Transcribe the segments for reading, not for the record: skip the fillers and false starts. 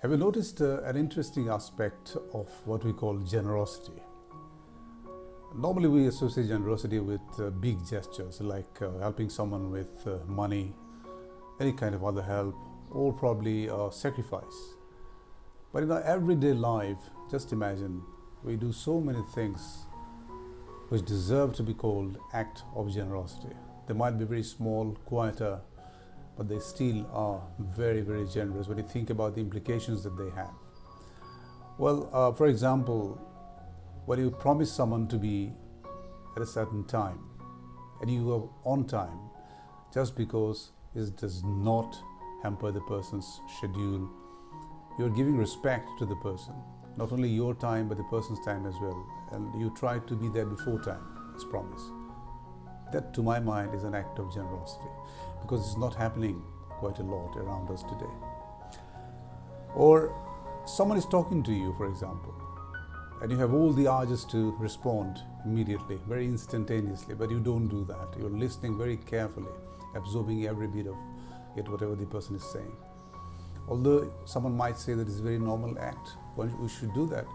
Have you noticed an interesting aspect of what we call generosity? Normally, we associate generosity with big gestures like helping someone with money, any kind of other help, or probably sacrifice. But in our everyday life, just imagine we do so many things which deserve to be called act of generosity. They might be very small, quieter, but they still are very, very generous when you think about the implications that they have. Well, for example, when you promise someone to be at a certain time and you are on time just because it does not hamper the person's schedule, you're giving respect to the person, not only your time but the person's time as well, and you try to be there before time as promised. That, to my mind, is an act of generosity because it's not happening quite a lot around us today. Or someone is talking to you, for example, and you have all the urges to respond immediately, very instantaneously, but you don't do that. You're listening very carefully, absorbing every bit of it, whatever the person is saying. Although someone might say that it's a very normal act, we should do that,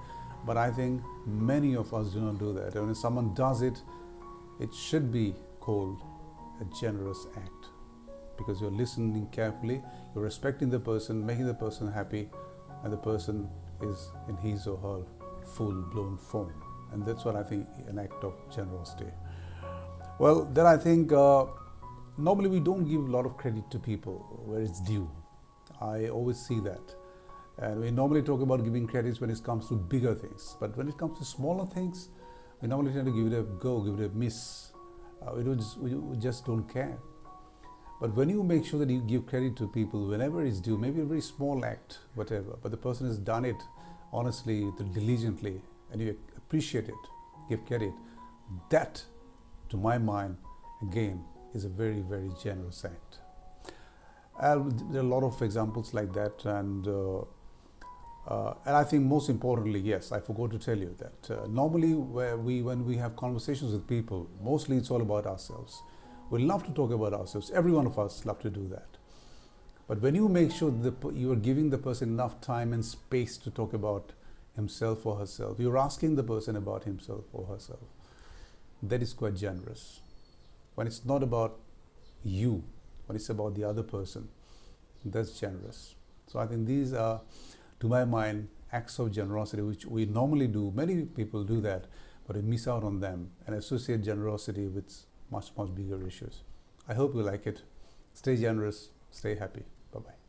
but I think many of us do not do that. And when someone does it, it should be called a generous act because you're listening carefully, you're respecting the person, making the person happy, and the person is in his or her full-blown form. And that's what I think an act of generosity. Well, then I think normally we don't give a lot of credit to people where it's due. I always see that. And we normally talk about giving credits when it comes to bigger things. But when it comes to smaller things, we normally tend to give it a go, give it a miss. We just don't care. But when you make sure that you give credit to people whenever it's due, maybe a very small act, whatever, but the person has done it honestly, diligently, and you appreciate it, give credit, that, to my mind, again, is a very, very generous act. There are a lot of examples like that, and I think most importantly, yes, I forgot to tell you that normally when we have conversations with people, mostly it's all about ourselves. We love to talk about ourselves. Every one of us love to do that. But when you make sure that you are giving the person enough time and space to talk about himself or herself, you're asking the person about himself or herself, that is quite generous. When it's not about you, when it's about the other person, that's generous. So I think these are, to my mind, acts of generosity which we normally do. Many people do that, but we miss out on them and associate generosity with much, much bigger issues. I hope you like it. Stay generous, stay happy. Bye-bye.